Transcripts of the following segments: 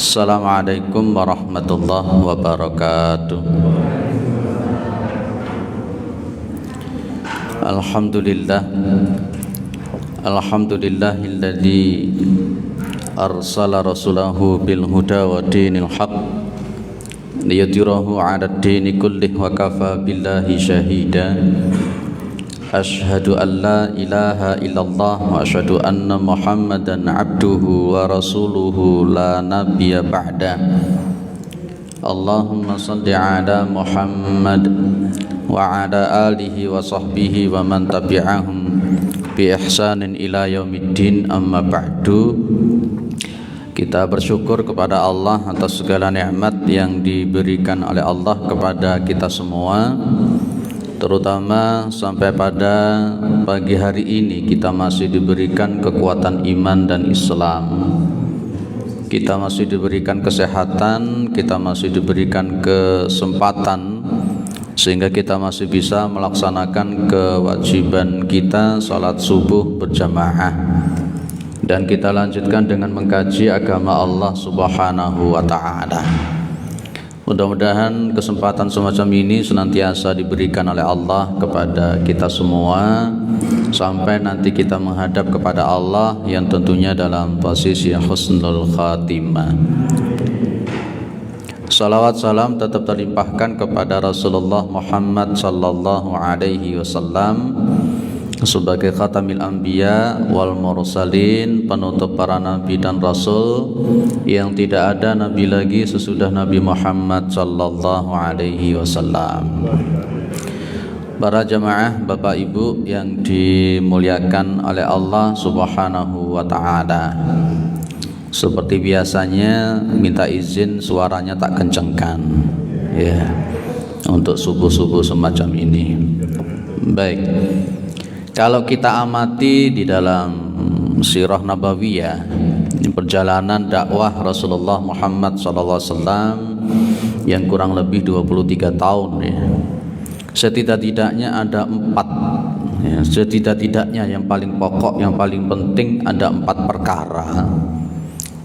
Assalamualaikum warahmatullahi wabarakatuh. Alhamdulillah, alhamdulillahilladzi arsala rasulahu bil huda wa dinil haq liyudhhirahu 'alad dini kullih wa kafa billahi syahida. Asyhadu an la ilaha illallah wa asyhadu anna Muhammadan abduhu wa rasuluhu la nabiyya ba'da. Allahumma salli ala Muhammad wa ala alihi wa sahbihi wa man tabi'ahum bi ihsanin ila yaumiddin, amma ba'du. Kita bersyukur kepada Allah atas segala nikmat yang diberikan oleh Allah kepada kita semua, terutama sampai pada pagi hari ini kita masih diberikan kekuatan iman dan Islam. Kita masih diberikan kesehatan, kita masih diberikan kesempatan sehingga kita masih bisa melaksanakan kewajiban kita salat subuh berjamaah. Dan kita lanjutkan dengan mengkaji agama Allah Subhanahu wa taala. Mudah-mudahan kesempatan semacam ini senantiasa diberikan oleh Allah kepada kita semua sampai nanti kita menghadap kepada Allah yang tentunya dalam posisi husnul khatimah. Salawat salam tetap terlimpahkan kepada Rasulullah Muhammad sallallahu alaihi wasallam sebagai khatamil anbiya wal mursalin, penutup para nabi dan rasul, yang tidak ada nabi lagi sesudah Nabi Muhammad sallallahu alaihi wasallam. Para jamaah, Bapak Ibu yang dimuliakan oleh Allah Subhanahu wa taala. Seperti biasanya minta izin suaranya tak kencengkan ya, untuk subuh-subuh semacam ini. Baik. Kalau kita amati di dalam sirah nabawiyah, perjalanan dakwah Rasulullah Muhammad SAW yang kurang lebih 23 tahun ya, setidak-tidaknya ada 4 ya, setidak-tidaknya yang paling pokok, yang paling penting ada 4 perkara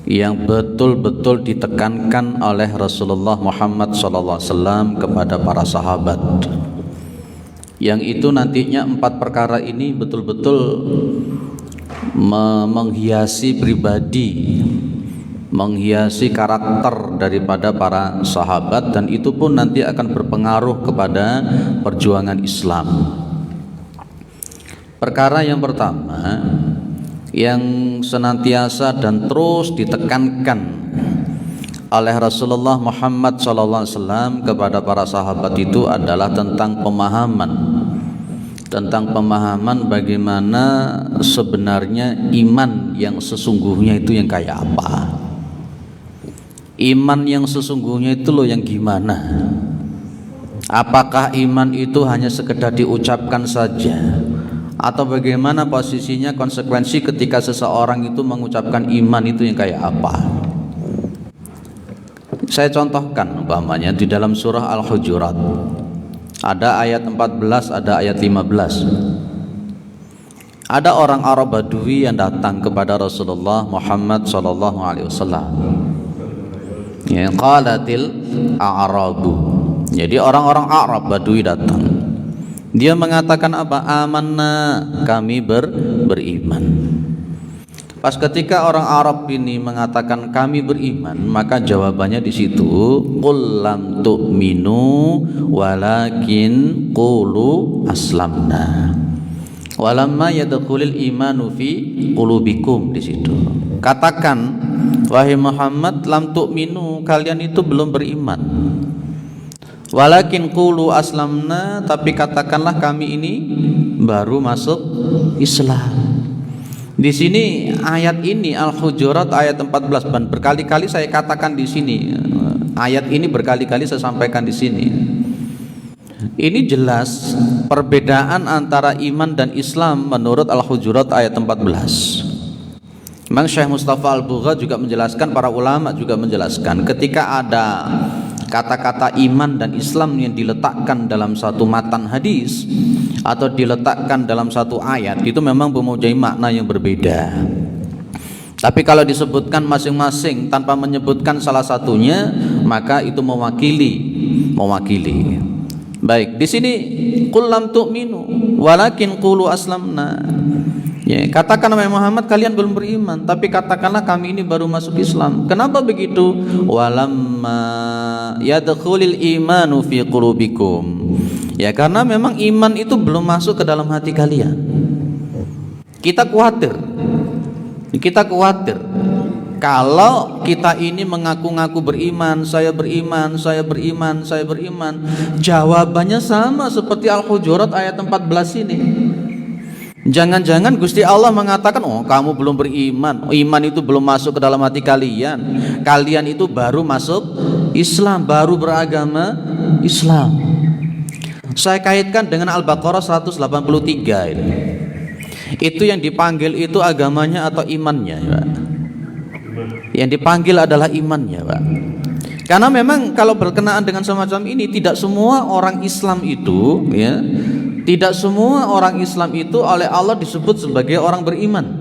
yang betul-betul ditekankan oleh Rasulullah Muhammad SAW kepada para sahabat. Yang itu nantinya 4 perkara ini betul-betul menghiasi pribadi, menghiasi karakter daripada para sahabat, dan itu pun nanti akan berpengaruh kepada perjuangan Islam. Perkara yang pertama yang senantiasa dan terus ditekankan oleh Rasulullah Muhammad SAW kepada para sahabat itu adalah tentang pemahaman bagaimana sebenarnya iman yang sesungguhnya itu yang kayak apa. Iman yang sesungguhnya itu loh yang gimana? Apakah iman itu hanya sekedar diucapkan saja, atau bagaimana posisinya, konsekuensi ketika seseorang itu mengucapkan iman itu yang kayak apa? Saya contohkan umpamanya di dalam surah Al-Hujurat ada ayat 14, ada ayat 15. Ada orang Arab Badui yang datang kepada Rasulullah Muhammad sallallahu alaihi wasallam. Ya, qalatil a'rabu. Jadi orang-orang Arab Badui datang. Dia mengatakan apa? Amanna, kami beriman. Pas ketika orang Arab ini mengatakan kami beriman, maka jawabannya di situ qul lam tu'minu walakin qulu aslamna walamma yadkhulul imanu fi qulubikum. Di situ katakan, wahai Muhammad, lam tu'minu, kalian itu belum beriman, walakin qulu aslamna, tapi katakanlah kami ini baru masuk Islam. Di sini ayat ini Al-Hujurat ayat 14, dan berkali-kali saya katakan di sini, ayat ini berkali-kali saya sampaikan di sini. Ini jelas perbedaan antara iman dan Islam menurut Al-Hujurat ayat 14. Memang Syekh Mustafa Al-Bugha juga menjelaskan, para ulama juga menjelaskan, ketika ada kata-kata iman dan Islam yang diletakkan dalam satu matan hadis atau diletakkan dalam satu ayat, itu memang mempunyai makna yang berbeda. Tapi kalau disebutkan masing-masing tanpa menyebutkan salah satunya, maka itu mewakili. Baik, di sini qul lam tu'minu walakin qulu aslamna. Ya, katakan wahai Muhammad, kalian belum beriman, tapi katakanlah kami ini baru masuk Islam. Kenapa begitu? Walamma yadkhulul imanu fi qulubikum. Ya, karena memang iman itu belum masuk ke dalam hati kalian. Kita khawatir kalau kita ini mengaku-ngaku beriman, saya beriman, jawabannya sama seperti Al-Hujurat ayat 14 ini. Jangan-jangan Gusti Allah mengatakan, oh kamu belum beriman, iman itu belum masuk ke dalam hati kalian, kalian itu baru masuk Islam, baru beragama Islam. Saya kaitkan dengan Al-Baqarah 183 ini. Itu yang dipanggil itu agamanya atau imannya, Pak? Yang dipanggil adalah imannya, Pak. Karena memang kalau berkenaan dengan semacam ini, tidak semua orang Islam itu, ya, tidak semua orang Islam itu oleh Allah disebut sebagai orang beriman.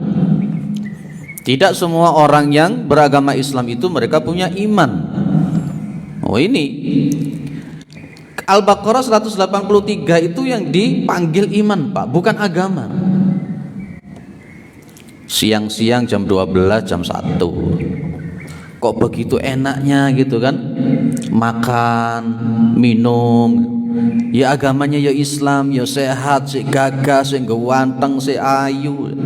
Tidak semua orang yang beragama Islam itu mereka punya iman. Oh, ini Al-Baqarah 183 itu yang dipanggil iman, Pak, bukan agama. Siang-siang jam 12, jam 1, kok begitu enaknya gitu kan, makan, minum, ya agamanya ya Islam, ya sehat, si gagah, si ganteng, si ayu.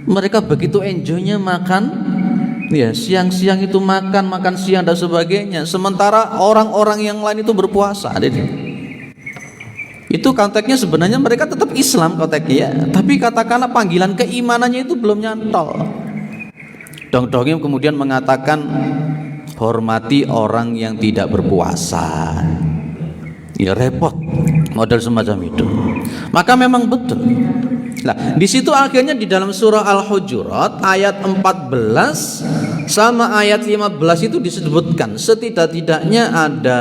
Mereka begitu enjoynya makan, ya siang-siang itu makan siang dan sebagainya. Sementara orang-orang yang lain itu berpuasa. Itu konteksnya sebenarnya mereka tetap Islam konteksnya, ya. Tapi katakanlah panggilan keimanannya itu belum nyantol. Dong-dongnya kemudian mengatakan hormati orang yang tidak berpuasa. Ya repot model semacam itu. Maka memang betul. Nah, di situ akhirnya di dalam surah Al-Hujurat ayat 14 sama ayat 15 itu disebutkan setidak-tidaknya ada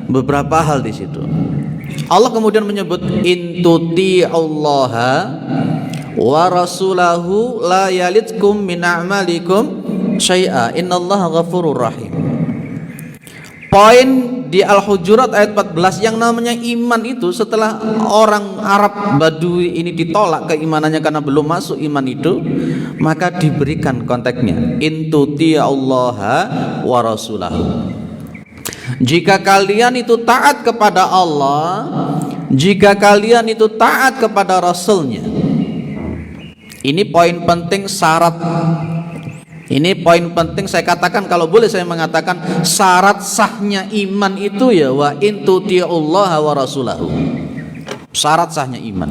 beberapa hal di situ. Allah kemudian menyebut intuti'allaha wa rasulahu la yalitkum min a'malikum syai'a innallaha ghafurur rahim. Poin di Al-Hujurat ayat 14 yang namanya iman itu, setelah orang Arab Badui ini ditolak keimanannya karena belum masuk iman itu, maka diberikan konteksnya intuti'allaha wa rasulahu. Jika kalian itu taat kepada Allah, jika kalian itu taat kepada Rasulnya. Ini poin penting syarat. Ini poin penting saya katakan, kalau boleh saya mengatakan syarat sahnya iman itu ya wa intuti'ullaha wa rasulahu. Syarat sahnya iman.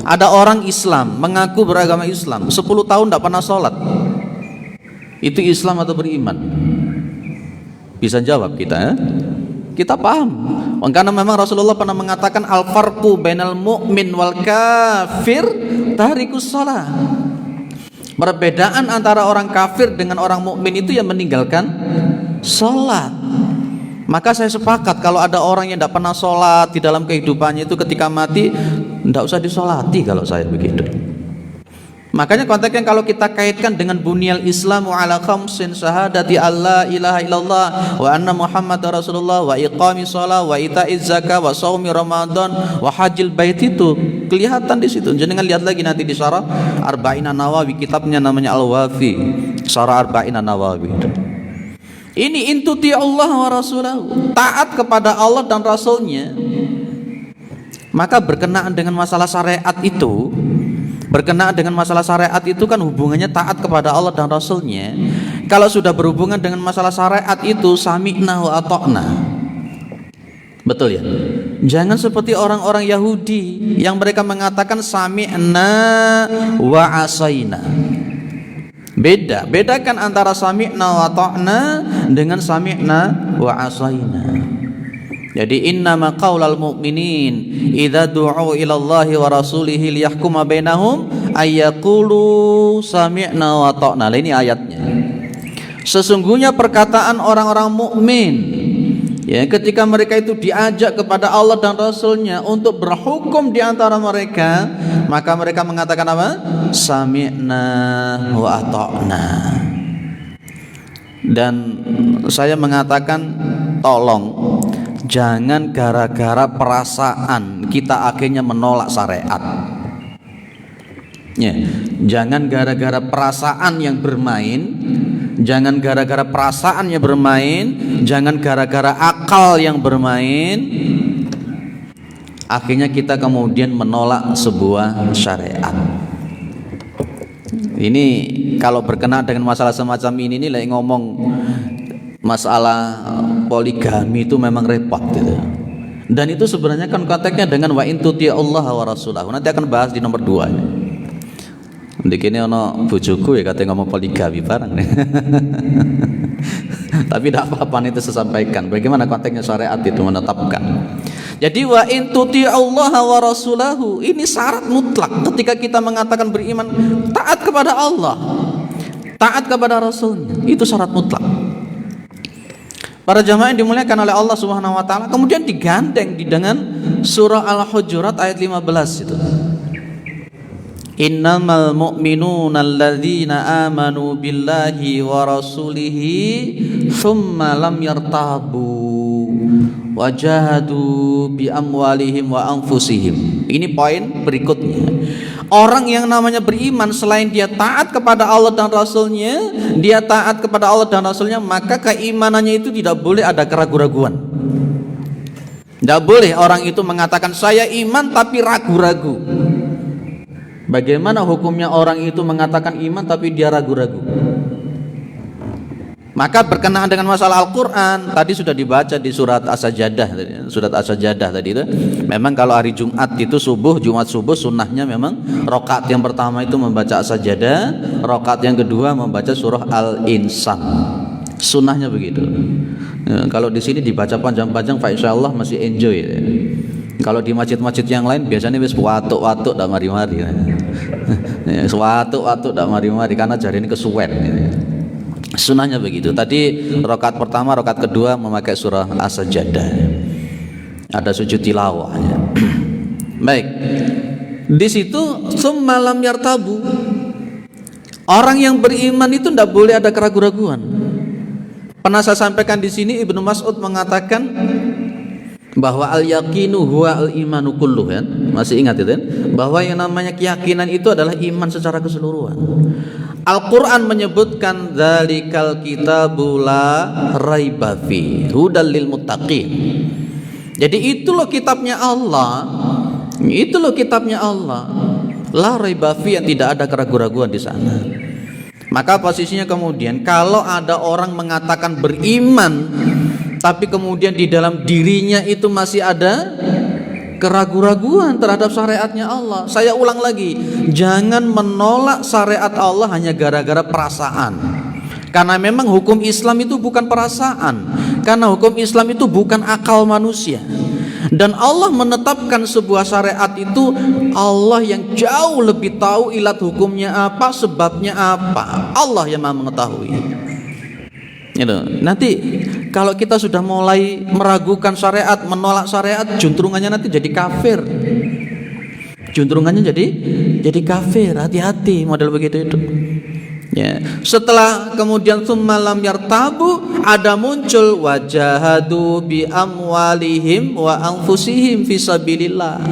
Ada orang Islam mengaku beragama Islam 10 tahun tidak pernah sholat. Itu Islam atau beriman? Bisa jawab kita, ya? Kita paham. Karena memang Rasulullah pernah mengatakan al-farqu bainal mu'min wal kafir tarikus shalah. Perbedaan antara orang kafir dengan orang mukmin itu yang meninggalkan sholat. Maka saya sepakat kalau ada orang yang tidak pernah sholat di dalam kehidupannya itu ketika mati tidak usah disolati kalau saya begitu. Makanya konteksnya kalau kita kaitkan dengan bunyal Islamu ala khamsin syahadati alla ilaha illallah wa anna Muhammadar Rasulullah wa iqamis shalah wa ita'iz zakah wa shaumi Ramadan wa hajjil bait, itu kelihatan di situ. Jangan lihat lagi nanti di syarah Arba'in An-Nawawi, kitabnya namanya Al-Wafi, syarah Arba'in An-Nawawi. Ini intuti Allah wa rasulahu, taat kepada Allah dan Rasulnya. Maka berkenaan dengan masalah syariat itu, berkenaan dengan masalah syariat itu kan hubungannya taat kepada Allah dan Rasulnya. Kalau sudah berhubungan dengan masalah syariat itu sami'na wa ata'na. Betul ya? Jangan seperti orang-orang Yahudi yang mereka mengatakan sami'na wa asaina. Bedakan antara sami'na wa ata'na dengan sami'na wa asaina. Jadi innama qaulal mu'minin idza du'u ila Allahi wa rasulihi liyahkuma bainahum ayyaqulu sami'na wa ata'na. Ini ayatnya. Sesungguhnya perkataan orang-orang mukmin Ya, ketika mereka itu diajak kepada Allah dan Rasulnya untuk berhukum di antara mereka, maka mereka mengatakan apa? Sami'na wa ata'na. Dan saya mengatakan, tolong jangan gara-gara perasaan kita akhirnya menolak syariat. Ya, jangan gara-gara perasaan yang bermain, jangan gara-gara perasaan yang bermain, jangan gara-gara akal yang bermain, akhirnya kita kemudian menolak sebuah syariat. Ini kalau berkenaan dengan masalah semacam ini nih, lagi ngomong masalah poligami itu memang repot gitu. Dan itu sebenarnya kan konteksnya dengan wa in tuti'allaha wa rasulahu. Nanti akan bahas di nomor 2. Dikini ono bojoku ya katanya ngomong poligami bareng. Tapi tidak apa-apa, itu saya sampaikan bagaimana konteksnya syariat itu menetapkan. Jadi wa in tuti'allaha wa rasulahu, ini syarat mutlak ketika kita mengatakan beriman, taat kepada Allah, taat kepada Rasulnya, itu syarat mutlak. Para jamaah yang dimuliakan oleh Allah Subhanahu wa taala, kemudian digandeng dengan surah Al-Hujurat ayat 15 itu. Innamal mu'minuna alladzina amanu billahi wa rasulihi thumma lam yartabu wajahadu bi amwalihim wa anfusihim. Ini poin berikutnya. Orang yang namanya beriman, selain dia taat kepada Allah dan Rasulnya, dia taat kepada Allah dan Rasulnya, maka keimanannya itu tidak boleh ada keraguan-raguan. Tidak boleh orang itu mengatakan saya iman tapi ragu-ragu. Bagaimana hukumnya orang itu mengatakan iman tapi dia ragu-ragu? Maka berkenaan dengan masalah Al-Quran, tadi sudah dibaca di surat As-Sajdah. Surat As-Sajdah tadi itu, memang kalau hari Jumat itu subuh, Jumat subuh sunnahnya memang rakaat yang pertama itu membaca As-Sajdah, rakaat yang kedua membaca surah Al-Insan. Sunnahnya begitu. Ya, kalau di sini dibaca panjang-panjang, Pak, insya Allah masih enjoy. Ya. Kalau di masjid-masjid yang lain biasanya wis watuk-watuk dak mari-mari. Ya, watuk-watuk dak mari-mari karena jari ini kesuwen. Sunnahnya begitu. Tadi rakaat pertama, rakaat kedua memakai surah As-Sajdah. Ada sujud tilawahnya. Baik. Di situ tsumma lam yartabu. Orang yang beriman itu tidak boleh ada keraguan-raguan. Pernah saya sampaikan di sini, Ibnu Mas'ud mengatakan bahwa al-yaqinu huwa al-imanu kulluh, kan? Masih ingat itu kan? Bahwa yang namanya keyakinan itu adalah iman secara keseluruhan. Al-Quran menyebutkan dzalikal kitabu la raiba fi hudal lil muttaqin. Jadi itu loh kitabnya Allah. Itu loh kitabnya Allah. La raiba fi, yang tidak ada keraguan-raguan di sana. Maka posisinya kemudian kalau ada orang mengatakan beriman tapi kemudian di dalam dirinya itu masih ada keraguan-raguan terhadap syariatnya Allah. Saya ulang lagi, jangan menolak syariat Allah hanya gara-gara perasaan. Karena memang hukum Islam itu bukan perasaan. Karena hukum Islam itu bukan akal manusia. Dan Allah menetapkan sebuah syariat itu Allah yang jauh lebih tahu ilat hukumnya apa, sebabnya apa. Allah yang Maha mengetahui. Nanti kalau kita sudah mulai meragukan syariat, menolak syariat, juntrungannya nanti jadi kafir. Juntrungannya jadi kafir. Hati-hati model begitu itu. Ya. Setelah kemudian tsumma lam yartabu, ada muncul wajahadu bi amwalihim wa anfusihim fisabilillah.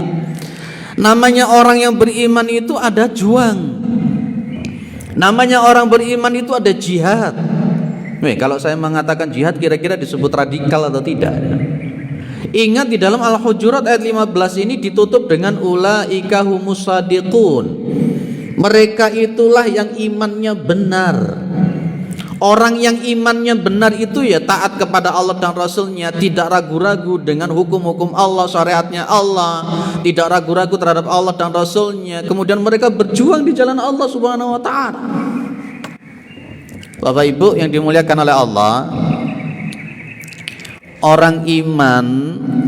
Namanya orang yang beriman itu ada juang. Namanya orang beriman itu ada jihad. Kalau saya mengatakan jihad kira-kira disebut radikal atau tidak? Ingat di dalam Al-Hujurat ayat 15 ini ditutup dengan ulaika humus shadiqun. Mereka itulah yang imannya benar. Orang yang imannya benar itu ya taat kepada Allah dan Rasulnya, tidak ragu-ragu dengan hukum-hukum Allah, syariatnya Allah, tidak ragu-ragu terhadap Allah dan Rasulnya. Kemudian mereka berjuang di jalan Allah Subhanahu wa ta'ala. Bapak Ibu yang dimuliakan oleh Allah, orang iman,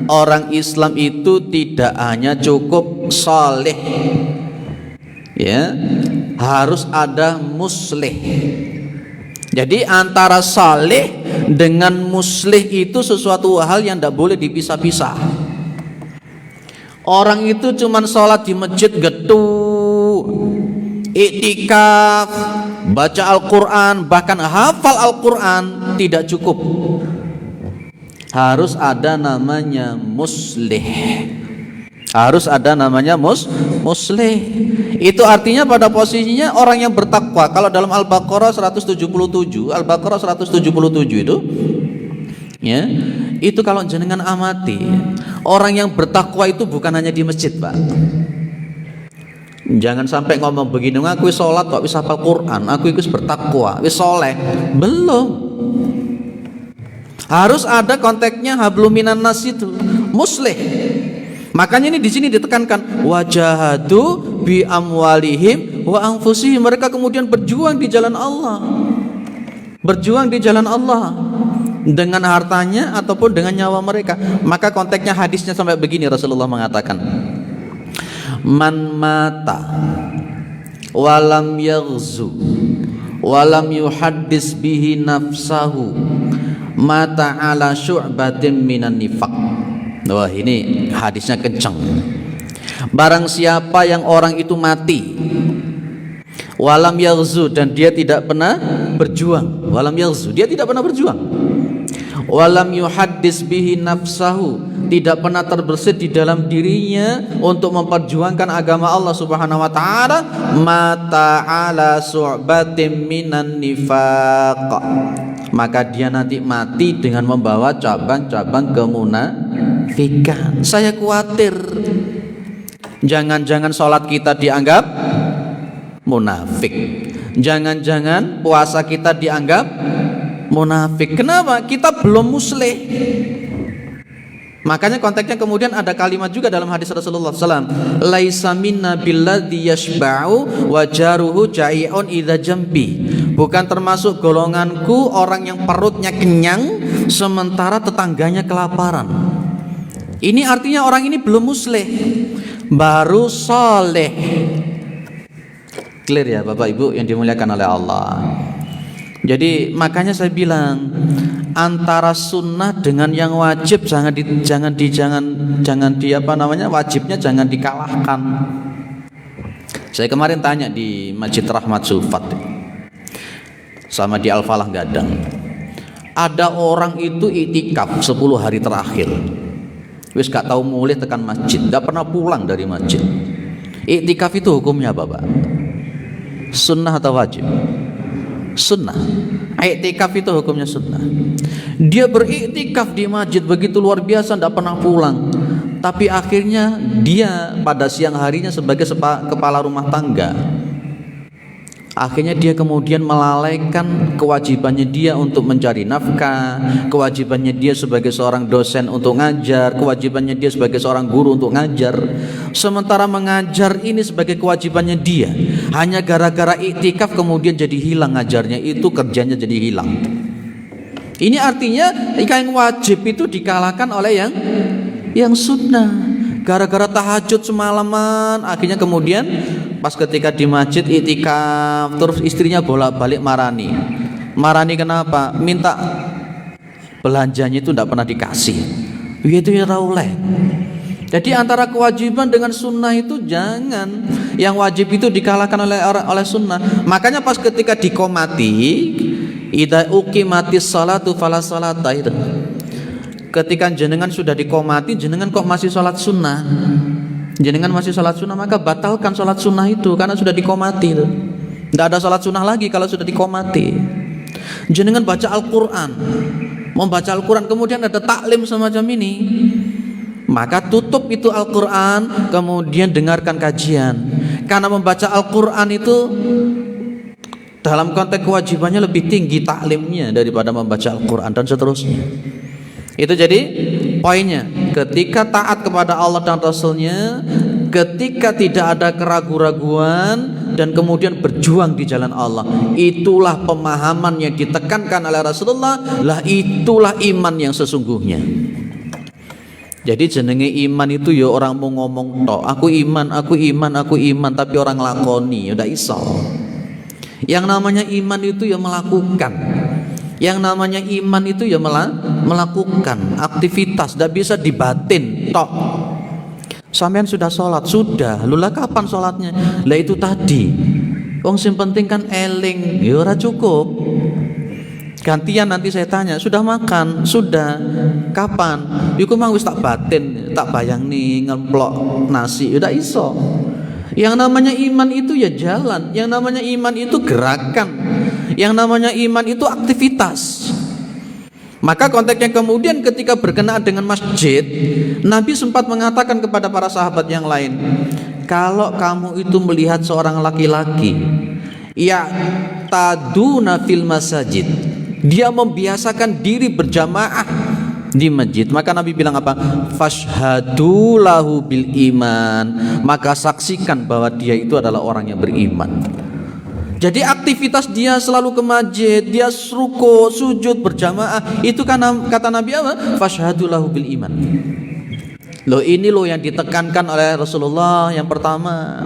orang Islam itu tidak hanya cukup saleh, ya, harus ada muslih. Jadi antara saleh dengan muslih itu sesuatu hal yang tidak boleh dipisah-pisah. Orang itu cuman sholat di masjid getu, iktikaf, baca Al-Quran, bahkan hafal Al-Quran tidak cukup. Harus ada namanya muslih. Harus ada namanya muslih. Itu artinya pada posisinya orang yang bertakwa. Kalau dalam Al-Baqarah 177, Al-Baqarah 177 itu ya, itu kalau jenengan amati, orang yang bertakwa itu bukan hanya di masjid, Pak. Jangan sampai ngomong begini, aku sholat kok bisa hafal Quran, aku ikut bertakwa, wis soleh. Belum. Harus ada konteksnya hablum minan nas itu, muslih. Makanya ini di sini ditekankan wajahadu bi amwalihim wa anfusihim. Mereka kemudian berjuang di jalan Allah. Berjuang di jalan Allah dengan hartanya ataupun dengan nyawa mereka. Maka konteksnya hadisnya sampai begini, Rasulullah mengatakan, man mata walam yaghzu walam yuhaddis bihi nafsahu mata ala syu'batin minan nifaq. Wah, ini hadisnya kencang. Barang siapa yang orang itu mati walam yaghzu, dan dia tidak pernah berjuang. Walam yaghzu, dia tidak pernah berjuang. Walam yuhaddis bihi nafsahu, tidak pernah terbersit di dalam dirinya untuk memperjuangkan agama Allah Subhanahu wa taala, mata ala su'batin minan nifaq, maka dia nanti mati dengan membawa cabang-cabang kemunafikan. Saya khawatir jangan-jangan sholat kita dianggap munafik, jangan-jangan puasa kita dianggap munafik. Kenapa? Kita belum muslih. Makanya konteksnya kemudian ada kalimat juga dalam hadis Rasulullah SAW, laisa minna billadhi yashba'u wa jaruhu ja'i'un idza jambi. Bukan termasuk golonganku orang yang perutnya kenyang sementara tetangganya kelaparan. Ini artinya orang ini belum muslih, baru soleh. Clear ya Bapak Ibu yang dimuliakan oleh Allah. Jadi makanya saya bilang, antara sunnah dengan yang wajib wajibnya jangan dikalahkan. Saya kemarin tanya di Masjid Rahmat Sufat sama di Al-Falah Gadang, ada orang itu iktikaf 10 hari terakhir, wis gak tahu mulai tekan masjid, gak pernah pulang dari masjid. Iktikaf itu hukumnya apa, Pak? Sunnah atau wajib? Sunnah. Iktikaf itu hukumnya sunnah. Dia beriktikaf di masjid begitu luar biasa, tidak pernah pulang. Tapi akhirnya dia pada siang harinya sebagai kepala rumah tangga, akhirnya dia kemudian melalaikan kewajibannya dia untuk mencari nafkah, kewajibannya dia sebagai seorang dosen untuk ngajar, kewajibannya dia sebagai seorang guru untuk ngajar. Sementara mengajar ini sebagai kewajibannya dia, hanya gara-gara iktikaf kemudian jadi hilang ngajarnya, itu kerjanya jadi hilang. Ini artinya yang wajib itu dikalahkan oleh yang sunnah. Gara-gara tahajud semalaman, akhirnya kemudian pas ketika di masjid iktikaf, terus istrinya bolak-balik marani. Marani kenapa? Minta belanjanya itu tidak pernah dikasih. Itu ya rauleh. Jadi antara kewajiban dengan sunnah itu jangan. Yang wajib itu dikalahkan oleh sunnah. Makanya pas ketika dikomati, idza uqimatis salatu fala salata itu. Ketika jenengan sudah dikomati, jenengan kok masih sholat sunnah, jenengan masih sholat sunnah, maka batalkan sholat sunnah itu, karena sudah dikomati itu. Tidak ada sholat sunnah lagi kalau sudah dikomati. Jenengan baca Al-Quran, membaca Al-Quran, kemudian ada taklim semacam ini, maka tutup itu Al-Quran, kemudian dengarkan kajian. Karena membaca Al-Quran itu dalam konteks kewajibannya lebih tinggi taklimnya daripada membaca Al-Quran, dan seterusnya. Itu jadi poinnya, ketika taat kepada Allah dan Rasulnya, ketika tidak ada keraguan-raguan, dan kemudian berjuang di jalan Allah, itulah pemahaman yang ditekankan oleh Rasulullah, lah itulah iman yang sesungguhnya. Jadi jenenge iman itu ya orang mau ngomong tok, aku iman, tapi orang lakoni, udah iso. Yang namanya iman itu ya melakukan. Yang namanya iman itu ya melakukan aktivitas, tidak bisa dibatin tok. Sampean sudah sholat, sudah. Lula kapan sholatnya? Lah itu tadi. Wong sing penting kan eling, ya ora cukup. Gantian nanti saya tanya, sudah makan? Sudah. Kapan? Iku mang wis tak batin, tak bayang nih ngemplok nasi, udah iso. Yang namanya iman itu ya jalan, yang namanya iman itu gerakan. Yang namanya iman itu aktivitas. Maka konteksnya kemudian ketika berkenaan dengan masjid, Nabi sempat mengatakan kepada para sahabat yang lain, kalau kamu itu melihat seorang laki-laki ya taduna fil masajid, dia membiasakan diri berjamaah di masjid, maka Nabi bilang apa? Fashhadu lahu bil iman, maka saksikan bahwa dia itu adalah orang yang beriman. Jadi aktivitas dia selalu ke masjid, dia ruku, sujud berjamaah, itu kan kata Nabi apa? Fashhadu lahu bil iman. Loh ini loh yang ditekankan oleh Rasulullah yang pertama.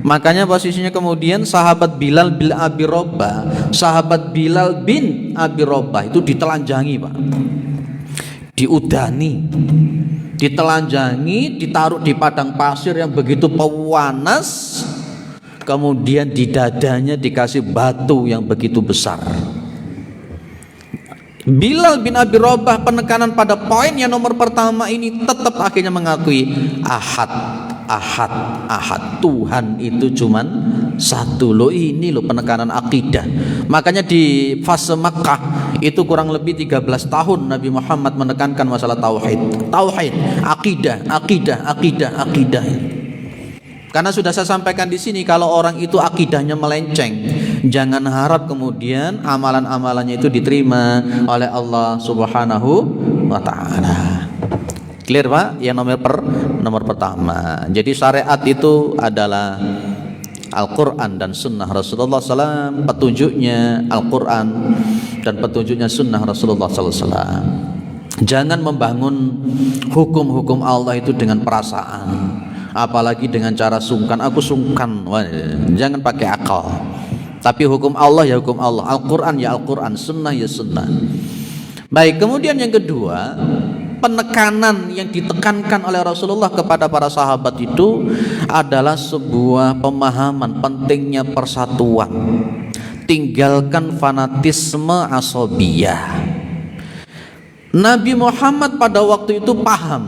Makanya posisinya kemudian sahabat Bilal bin Abi Rabah, sahabat Bilal bin Abi Rabah itu ditelanjangi, Pak. Diudani, ditelanjangi, ditaruh di padang pasir yang begitu panas. Kemudian di dadanya dikasih batu yang begitu besar. Bilal bin Abi Rabah penekanan pada poin yang nomor pertama ini tetap akhirnya mengakui ahad, ahad, ahad. Tuhan itu cuman satu. Loh ini loh penekanan akidah. Makanya di fase Makkah itu kurang lebih 13 tahun Nabi Muhammad menekankan masalah tauhid. Tauhid, akidah, akidah, akidah, akidah. Karena sudah saya sampaikan di sini, kalau orang itu akidahnya melenceng, jangan harap kemudian amalan-amalannya itu diterima oleh Allah Subhanahu wa taala. Clear, Pak? Yang nomor pertama. Jadi syariat itu adalah Al-Quran dan Sunnah Rasulullah SAW. Petunjuknya Al-Quran dan petunjuknya Sunnah Rasulullah SAW. Jangan membangun hukum-hukum Allah itu dengan perasaan, apalagi dengan cara sungkan. Aku sungkan. Wah, jangan pakai akal. Tapi hukum Allah ya hukum Allah, Al-Quran ya Al-Quran, Sunnah ya Sunnah. Baik, kemudian yang kedua, penekanan yang ditekankan oleh Rasulullah kepada para sahabat itu adalah sebuah pemahaman pentingnya persatuan. Tinggalkan fanatisme asobiyah. Nabi Muhammad pada waktu itu paham,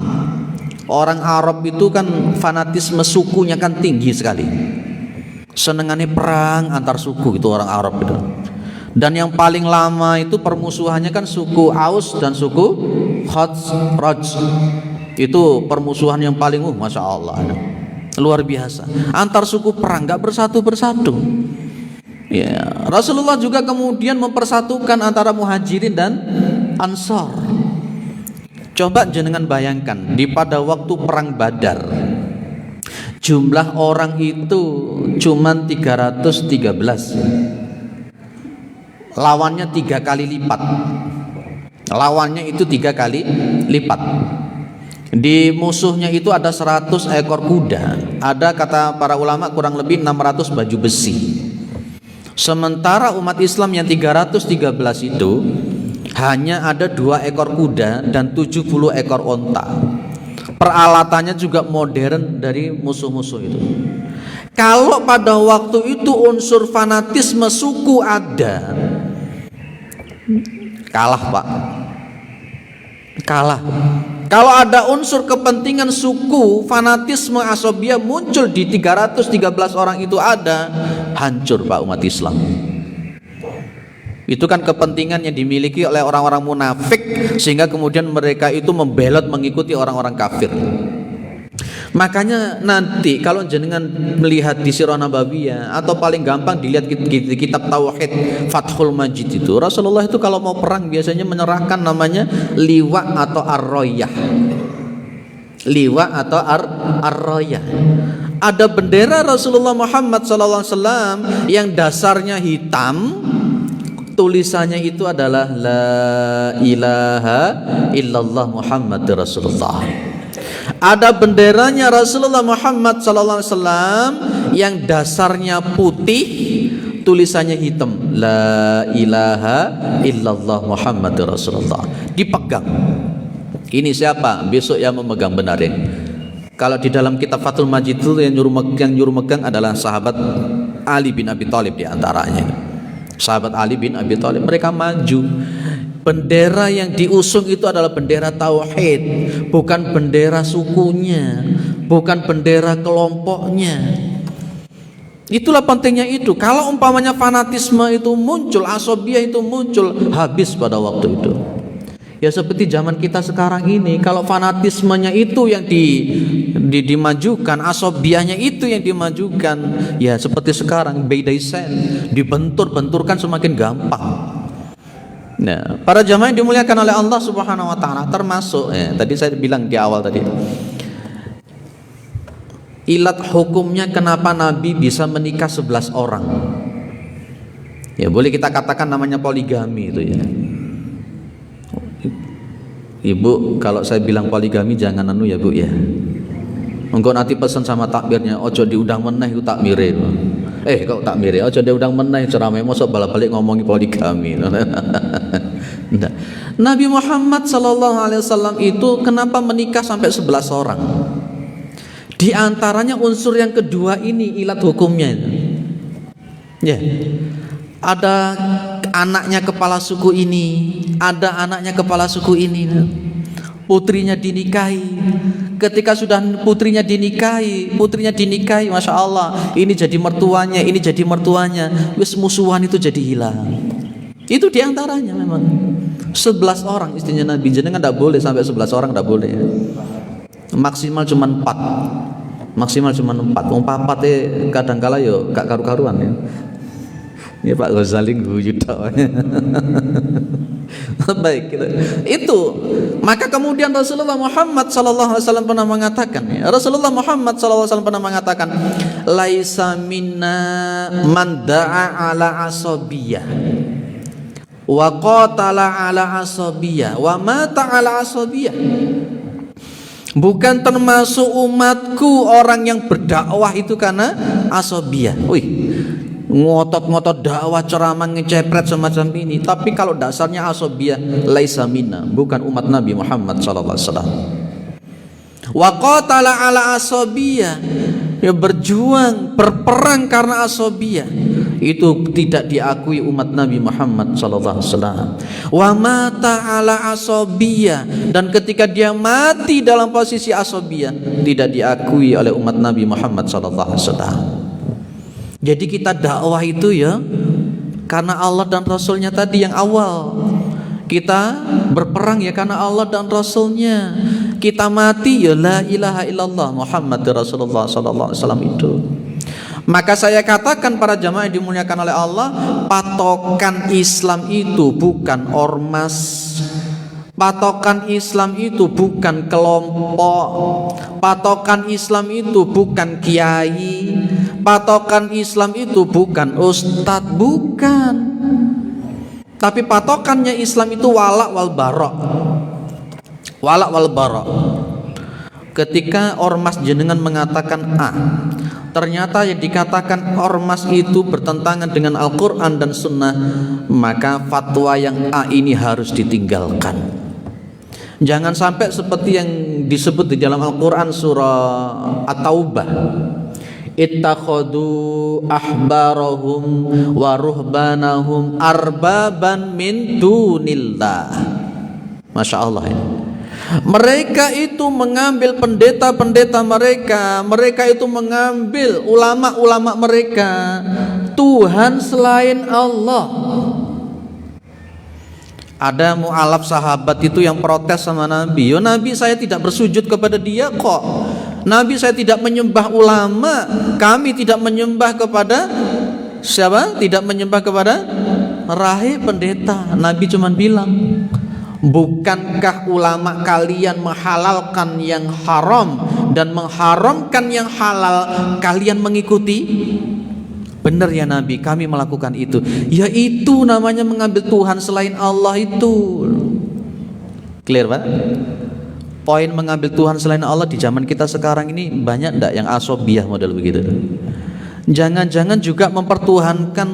orang Arab itu kan fanatisme sukunya kan tinggi sekali. Senengannya perang antar suku itu orang Arab itu. Dan yang paling lama itu permusuhannya kan suku Aus dan suku Khazraj. Itu permusuhan yang paling Masya Allah, luar biasa. Antar suku perang, gak bersatu-bersatu. Ya, Rasulullah juga kemudian mempersatukan antara Muhajirin dan Ansar. Coba jenengan bayangkan, di pada waktu perang Badar, jumlah orang itu cuman 313. Lawannya 3 kali lipat. Lawannya itu 3 kali lipat. Di musuhnya itu ada 100 ekor kuda. Ada kata para ulama kurang lebih 600 baju besi. Sementara umat Islam yang 313 itu hanya ada 2 ekor kuda dan 70 ekor onta. Peralatannya juga modern dari musuh-musuh itu. Kalau pada waktu itu unsur fanatisme suku ada, kalah, Pak. Kalah. Kalau ada unsur kepentingan suku, fanatisme asobia muncul di 313 orang itu ada, hancur, Pak, umat Islam. Itu kan kepentingan yang dimiliki oleh orang-orang munafik, sehingga kemudian mereka itu membelot mengikuti orang-orang kafir. Makanya nanti kalau jenengan melihat di Sirah Nabawiyah atau paling gampang dilihat di kitab Tauhid Fathul Majid itu, Rasulullah itu kalau mau perang biasanya menyerahkan namanya liwa atau ar-royah. Liwa atau ar-royah. Ada bendera Rasulullah Muhammad SAW yang dasarnya hitam, tulisannya itu adalah la ilaha illallah Muhammadur Rasulullah. Ada benderanya Rasulullah Muhammad SAW yang dasarnya putih, tulisannya hitam, la ilaha illallah Muhammadur Rasulullah, dipegang. Ini siapa? Besok yang memegang benarin. Kalau di dalam kitab Fathul Majid itu yang nyuruh megang adalah sahabat Ali bin Abi Thalib di antaranya. Sahabat Ali bin Abi Thalib, mereka maju. Bendera yang diusung itu adalah bendera tauhid, bukan bendera sukunya, bukan bendera kelompoknya. Itulah pentingnya itu. Kalau umpamanya fanatisme itu muncul, asobiyah itu muncul, habis pada waktu itu. Ya seperti zaman kita sekarang ini, kalau fanatismenya itu yang dimajukan, asobiyahnya itu yang dimajukan, ya seperti sekarang Baidaisen dibentur-benturkan semakin gampang. Nah, para jamaah yang dimuliakan oleh Allah Subhanahu wa taala, termasuk tadi saya bilang di awal tadi, ilat hukumnya kenapa Nabi bisa menikah 11 orang. Ya boleh kita katakan namanya poligami itu ya. Ibu, kalau saya bilang poligami jangan anu ya Bu ya. Engko nanti pesan sama takmirnya, ojo diundang meneh iku takmire. Kok takmire, ojo diundang meneh ceramah mosok balik ngomongi poligami. Nah, Nabi Muhammad sallallahu alaihi wasallam itu kenapa menikah sampai 11 orang? Di antaranya unsur yang kedua ini ilat hukumnya. Ya. Ada anaknya kepala suku ini, ada anaknya kepala suku ini. Putrinya dinikahi. Ketika sudah putrinya dinikahi, Masya Allah, ini jadi mertuanya, ini jadi mertuanya. Wis musuhan itu jadi hilang. Itu diantaranya memang 11 orang istrinya Nabi. Jenengan tidak boleh sampai 11 orang, tidak boleh ya. Maksimal cuma 4. Maksimal cuma 4. Wong papat kadang-kala yo gak karu-karuan ya. Ya Pak Ghazali guyu tok. Baik gitu. Itu. Maka kemudian Rasulullah Muhammad sallallahu alaihi wasallam pernah mengatakan ya. Rasulullah Muhammad sallallahu alaihi wasallam pernah mengatakan, "Laisa minna man da'a ala asabiyah wa qatala ala asabiyah wa mata ala asabiyah." Bukan termasuk umatku orang yang berdakwah itu karena asabiyah. Wih, ngotot-ngotot dakwah, ceramah, ngecepret semacam ini. Tapi kalau dasarnya asabiyah, laisa minna, bukan umat Nabi Muhammad sallallahu alaihi wasallam. Wa qatala ala asabiyah, ya berjuang, berperang karena asabiyah, itu tidak diakui umat Nabi Muhammad sallallahu alaihi wasallam. Wa mata ala asabiyah, dan ketika dia mati dalam posisi asabiyah, tidak diakui oleh umat Nabi Muhammad sallallahu alaihi wasallam. Jadi kita dakwah itu ya karena Allah dan Rasulnya tadi yang awal. Kita berperang ya karena Allah dan Rasulnya. Kita mati ya la ilaha illallah Muhammadur Rasulullah sallallahu alaihi wasallam itu. Maka saya katakan para jamaah yang dimuliakan oleh Allah, patokan Islam itu bukan ormas. Patokan Islam itu bukan kelompok. Patokan Islam itu bukan kiai. Patokan Islam itu bukan ustadz, bukan. Tapi patokannya Islam itu walak wal barok. Walak wal barok. Ketika ormas jenengan mengatakan A, ternyata yang dikatakan ormas itu bertentangan dengan Al-Quran dan Sunnah, maka fatwa yang A ini harus ditinggalkan. Jangan sampai seperti yang disebut di dalam Al-Quran surah At-Taubah, ittakhadu ahbarahum wa ruhbanahum arbaban min dunillah. Masya Allah ya. Mereka itu mengambil pendeta-pendeta mereka itu mengambil ulama-ulama mereka Tuhan selain Allah. Ada mu'alaf sahabat itu yang protes sama Nabi. Yo Nabi, saya tidak bersujud kepada dia kok. Nabi, saya tidak menyembah ulama. Kami tidak menyembah kepada siapa? Tidak menyembah kepada rahib pendeta. Nabi cuma bilang, bukankah ulama kalian menghalalkan yang haram dan mengharamkan yang halal, kalian mengikuti? Benar ya Nabi, kami melakukan itu. Ya itu namanya mengambil Tuhan selain Allah itu. Clear Pak? Poin mengambil Tuhan selain Allah di zaman kita sekarang ini banyak enggak yang asobiyah model begitu? Jangan-jangan juga mempertuhankan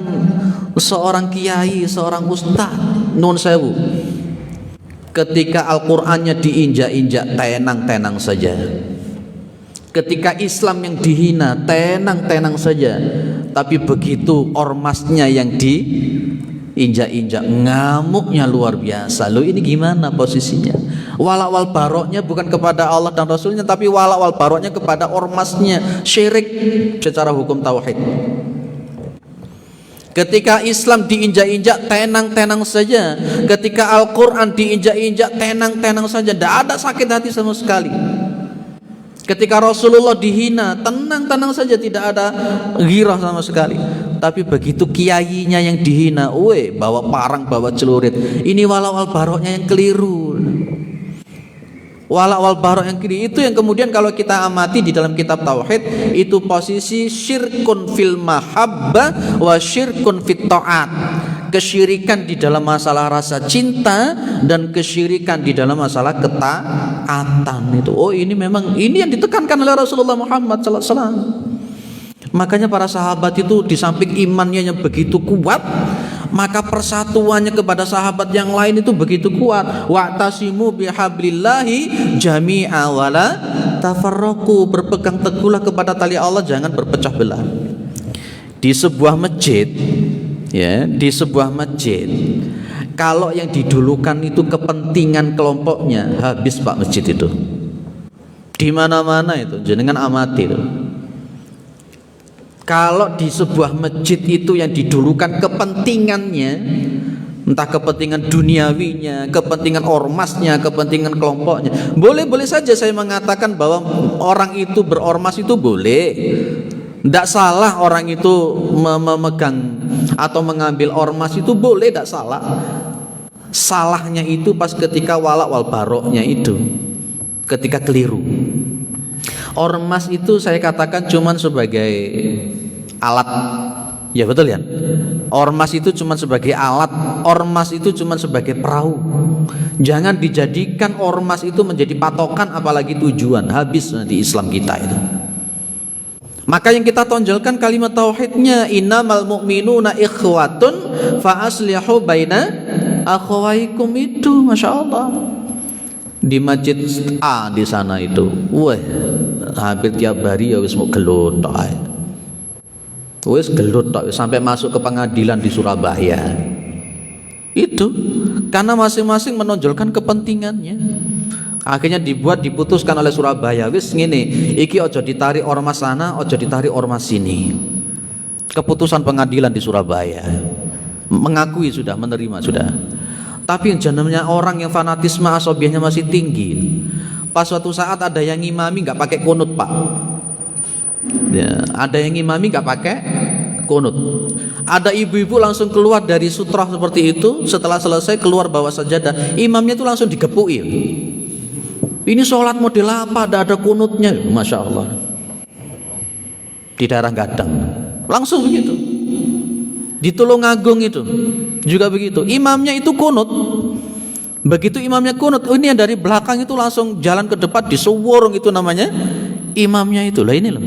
seorang kiai, seorang ustaz. Nun sewu. Ketika Al-Qur'annya diinjak-injak, tenang-tenang saja. Ketika Islam yang dihina, tenang-tenang saja. Tapi begitu ormasnya yang diinjak-injak, ngamuknya luar biasa. Loh, ini gimana posisinya? Walawal baroknya bukan kepada Allah dan Rasulnya, tapi walawal baroknya kepada ormasnya. Syirik secara hukum tauhid. Ketika Islam diinjak-injak, tenang-tenang saja. Ketika Al-Quran diinjak-injak, tenang-tenang saja. Tidak ada sakit hati sama sekali. Ketika Rasulullah dihina, tenang-tenang saja, tidak ada ghirah sama sekali. Tapi begitu kiainya yang dihina, bawa parang, bawa celurit. Ini walawal baroknya yang keliru. Walawal barok yang keliru itu yang kemudian kalau kita amati di dalam kitab tauhid, itu posisi syirkun fil mahabbah wa syirkun fit ta'at. Kesyirikan di dalam masalah rasa cinta dan kesyirikan di dalam masalah ketaatan itu. Oh, ini memang ini yang ditekankan oleh Rasulullah Muhammad sallallahu alaihi wasallam. Makanya para sahabat itu di samping imannya yang begitu kuat, maka persatuannya kepada sahabat yang lain itu begitu kuat. Wa'tasimu bihablillahi jami'a wala tafarraqu. Berpegang teguhlah kepada tali Allah, jangan berpecah belah. Di sebuah masjid, ya, di sebuah masjid, kalau yang didulukan itu kepentingan kelompoknya, habis Pak masjid itu. Di mana-mana itu jenengan amati itu. Kalau di sebuah masjid itu yang didulukan kepentingannya, entah kepentingan duniawinya, kepentingan ormasnya, kepentingan kelompoknya, boleh-boleh saja saya mengatakan bahwa orang itu berormas itu boleh. Tidak salah orang itu memegang atau mengambil ormas itu boleh, tidak salah. Salahnya itu pas ketika walawal baroknya itu, ketika keliru. Ormas itu saya katakan cuman sebagai alat. Ya betul ya. Ormas itu cuman sebagai alat. Ormas itu cuman sebagai perahu. Jangan dijadikan ormas itu menjadi patokan apalagi tujuan. Habis nanti Islam kita itu. Maka yang kita tonjolkan kalimat tauhidnya, innamal mu'minuna ikhwatun fa aslihu baina akhawaikum itu, Masya Allah. Di masjid A di sana itu, hampir tiap hari ya wis mau gelut tok ae. Wis gelut tok sampai masuk ke pengadilan di Surabaya. Itu karena masing-masing menonjolkan kepentingannya. Akhirnya diputuskan oleh Surabaya, wis ngene, iki ojo ditarik ormas sana, ojo ditarik ormas sini. Keputusan pengadilan di Surabaya. Mengakui sudah, menerima sudah. Tapi yang jenengnya orang yang fanatisme asobiahnya masih tinggi. Pas suatu saat ada yang ngimami nggak pakai kunut Pak. Ya, ada yang ngimami nggak pakai kunut. Ada ibu-ibu langsung keluar dari sutra seperti itu. Setelah selesai keluar bawa sajadah. Imamnya itu langsung digepui. Ini sholat model apa? Ada kunutnya, Masya Allah. Di daerah Gadang. Langsung begitu. Di Tulungagung itu juga begitu. Imamnya itu kunut. Begitu imamnya kunut, ini yang dari belakang itu langsung jalan ke depan disuwurung itu namanya imamnya itu. Lah ini loh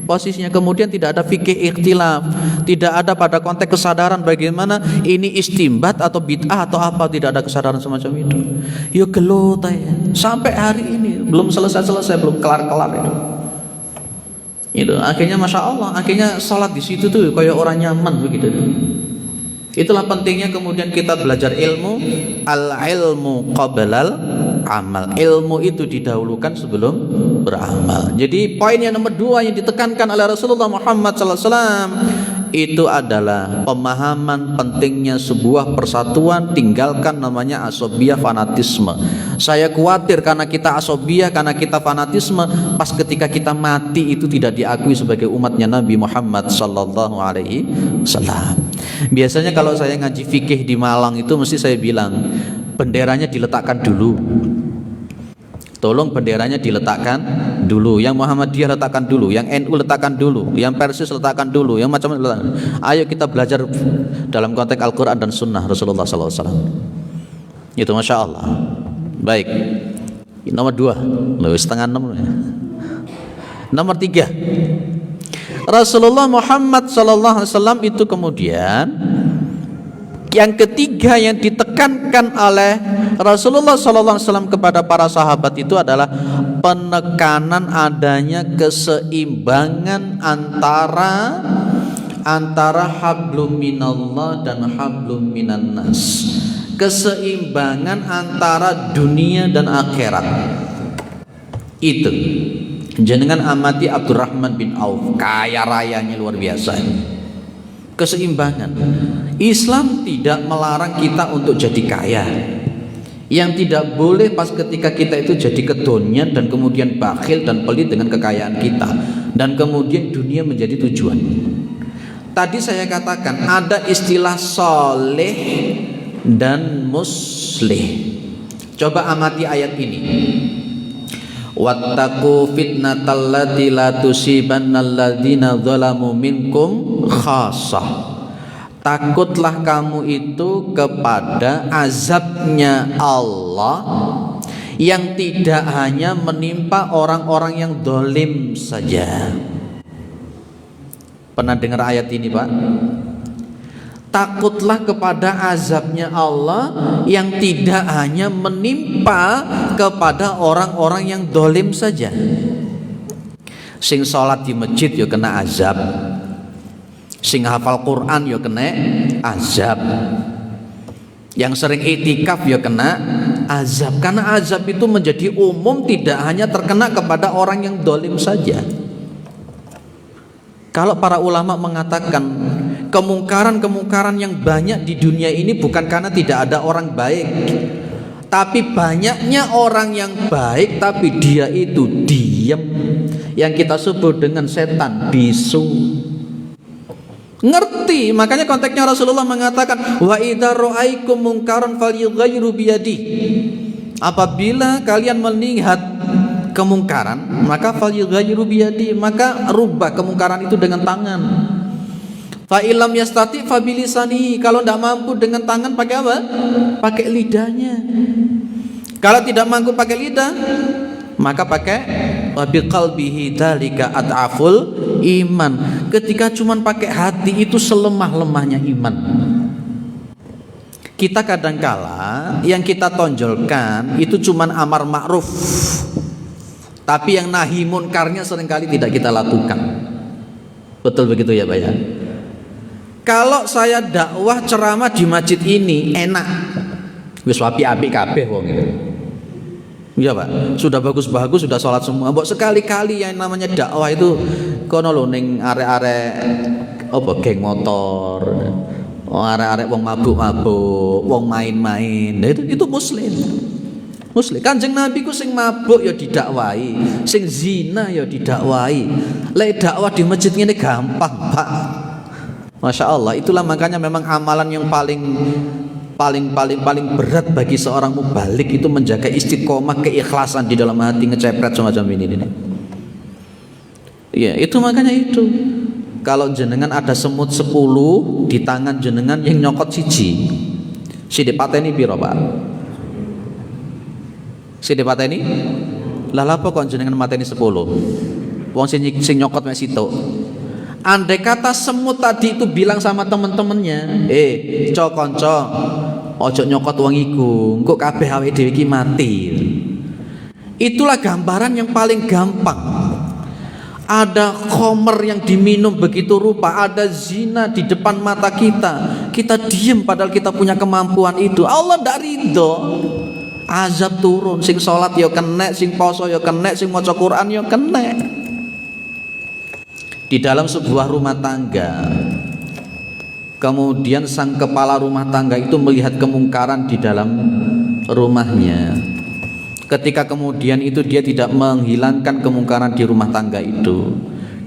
posisinya. Kemudian tidak ada fikih ikhtilaf, tidak ada pada konteks kesadaran bagaimana ini istimbat atau bid'ah atau apa, tidak ada kesadaran semacam itu. Ya gelut ya. Sampai hari ini belum selesai, belum kelar-kelar itu. Itu akhirnya Masya Allah, akhirnya sholat di situ tuh kayak orang nyaman begitu. Itulah pentingnya kemudian kita belajar ilmu. Al-ilmu qablal amal. Ilmu itu didahulukan sebelum beramal. Jadi poin yang nomor 2 yang ditekankan oleh Rasulullah Muhammad SAW itu adalah pemahaman pentingnya sebuah persatuan, tinggalkan namanya asobiyah, fanatisme. Saya khawatir karena kita asobiyah, karena kita fanatisme, pas ketika kita mati itu tidak diakui sebagai umatnya Nabi Muhammad sallallahu alaihi wasallam. Biasanya kalau saya ngaji fikih di Malang itu mesti saya bilang benderanya diletakkan dulu. Tolong benderanya diletakkan dulu. Yang Muhammadiyah letakkan dulu, yang NU letakkan dulu, yang Persis letakkan dulu, yang macam-macam. Ayo kita belajar dalam konteks Al-Quran dan Sunnah Rasulullah SAW. Itu Masya Allah. Baik. Nomor 2, lebih setengah 6. Nomor 3, Rasulullah Muhammad sallallahu alaihi wasallam itu kemudian yang ketiga yang ditekankan oleh Rasulullah sallallahu alaihi wasallam kepada para sahabat itu adalah penekanan adanya keseimbangan antara hablum minallah dan hablum minan nas. Keseimbangan antara dunia dan akhirat. Itu jenengan amati Abdurrahman bin Auf, kaya rayanya luar biasa. Keseimbangan. Islam tidak melarang kita untuk jadi kaya. Yang tidak boleh pas ketika kita itu jadi kedonyan dan kemudian bakhil dan pelit dengan kekayaan kita, dan kemudian dunia menjadi tujuan. Tadi saya katakan ada istilah soleh dan muslih. Coba amati ayat ini. Wattaqu fitnatal lati la tusibannal ladzina zalamu minkum khassah. Takutlah kamu itu kepada azabnya Allah yang tidak hanya menimpa orang-orang yang dolim saja. Pernah dengar ayat ini, Pak? Takutlah kepada azabnya Allah yang tidak hanya menimpa kepada orang-orang yang dolim saja. Sing sholat di masjid ya kena azab, sing hafal Quran ya kena azab, yang sering itikaf ya kena azab. Karena azab itu menjadi umum, tidak hanya terkena kepada orang yang dolim saja. Kalau para ulama mengatakan kemungkaran-kemungkaran yang banyak di dunia ini bukan karena tidak ada orang baik, tapi banyaknya orang yang baik tapi dia itu diam, yang kita sebut dengan setan bisu. Ngerti, makanya konteksnya Rasulullah mengatakan wa idza ra'aikum munkaran falyughayyiru biyadi. Apabila kalian melihat kemungkaran, maka falyughayyiru biyadi, maka rubah kemungkaran itu dengan tangan. Fa illam yastati fa bilisani, kalau tidak mampu dengan tangan pakai apa? Pakai lidahnya. Kalau tidak mampu pakai lidah, maka pakai wa biqalbihi dzalika at'aful iman. Ketika cuma pakai hati itu selemah-lemahnya iman. Kita kadangkala yang kita tonjolkan itu cuma amar ma'ruf, tapi yang nahi munkarnya seringkali tidak kita lakukan. Betul begitu ya Pak ya? Kalau saya dakwah ceramah di masjid ini enak, wis apik-apik kabeh wong itu. Iya Pak, sudah bagus-bagus, sudah sholat semua. Mbok sekali-kali yang namanya dakwah itu kono lho ning arek-arek apa geng motor, arek-arek wong mabuk-mabuk, wong main-main. Nah, itu muslim. Muslim. Kanjeng Nabi ku sing mabuk ya didakwahi, sing zina ya didakwahi. Lek dakwah di masjid ngene gampang, Pak. Masya Allah, itulah makanya memang amalan yang paling berat bagi seorang mubalik itu menjaga istiqomah, keikhlasan di dalam hati, ngecepret semacam ini. Ya, itu makanya itu. Kalau jenengan ada semut 10 di tangan jenengan, yang nyokot siji, si dipateni piro Pak? Si dipateni? Lah apa kok jenengan mateni 10? Wong sing nyokot mek sitok. Andai kata semut tadi itu bilang sama temen-temennya, konco, ojo nyokot wong iku, engko kabeh awake dhewe iki mati. Itulah gambaran yang paling gampang. Ada khomer yang diminum begitu rupa, ada zina di depan mata kita, kita diem padahal kita punya kemampuan itu. Allah ndak ridho. Azab turun, sing sholat ya kena, sing poso ya kena, sing maca Quran ya kena. Di dalam sebuah rumah tangga, kemudian sang kepala rumah tangga itu melihat kemungkaran di dalam rumahnya. Ketika kemudian itu dia tidak menghilangkan kemungkaran di rumah tangga itu,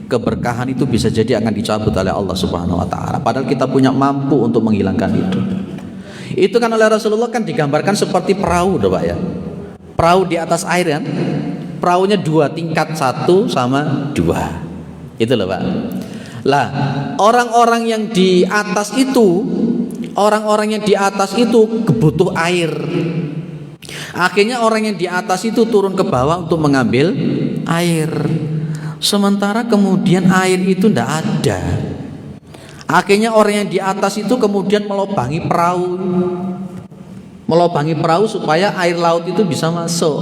keberkahan itu bisa jadi akan dicabut oleh Allah Subhanahu wa taala. Padahal kita punya mampu untuk menghilangkan itu. Itu kan oleh Rasulullah kan digambarkan seperti perahu, Pak ya. Perahu di atas air kan. Perahunya 2 tingkat, 1 sama 2. Itu loh Pak. Lah, orang-orang yang di atas itu, butuh air. Akhirnya orang yang di atas itu turun ke bawah untuk mengambil air. Sementara kemudian air itu ndak ada. Akhirnya orang yang di atas itu kemudian melobangi perahu supaya air laut itu bisa masuk.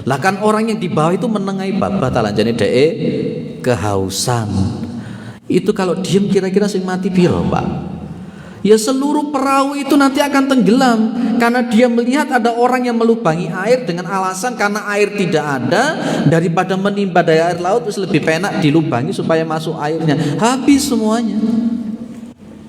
Lah kan orang yang di bawah itu menengahi babat talanjane dhek kehausan. Itu kalau diem kira-kira sing mati piro, Pak? Ya seluruh perahu itu nanti akan tenggelam karena dia melihat ada orang yang melubangi air dengan alasan karena air tidak ada, daripada menimba dari air laut terus lebih penak dilubangi supaya masuk airnya. Habis semuanya.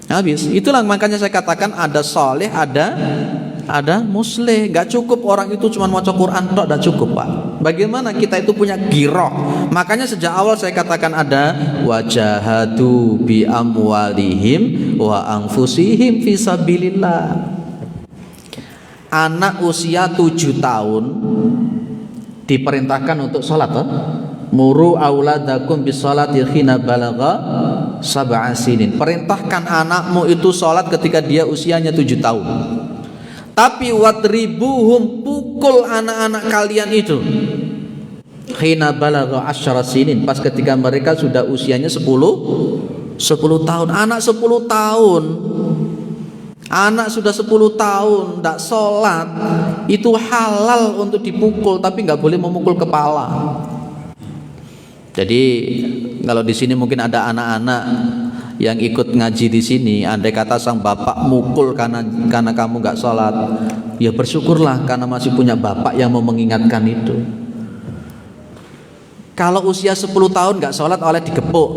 Habis. Itulah makanya saya katakan ada soleh, ada musleh. Gak cukup orang itu cuma maca Quran tok, gak cukup, Pak. Bagaimana kita itu punya giroh. Makanya sejak awal saya katakan ada wajahadu bi amwalihim wa anfusihim fisabilillah. Anak usia 7 tahun diperintahkan untuk sholat, muru auladakum bis sholati khina balagha sab'a sinin. Perintahkan anakmu itu sholat ketika dia usianya 7 tahun. Tapi wadribuhum, pukul anak-anak kalian itu khina balagha asyara sinin, pas ketika mereka sudah usianya 10 tahun. Anak 10 tahun, anak sudah 10 tahun tidak sholat, itu halal untuk dipukul, tapi nggak boleh memukul kepala. Jadi kalau di sini mungkin ada anak-anak yang ikut ngaji di sini, andai kata sang bapak mukul karena kamu nggak sholat, ya bersyukurlah karena masih punya bapak yang mau mengingatkan itu. Kalau usia 10 tahun nggak sholat oleh digepuk,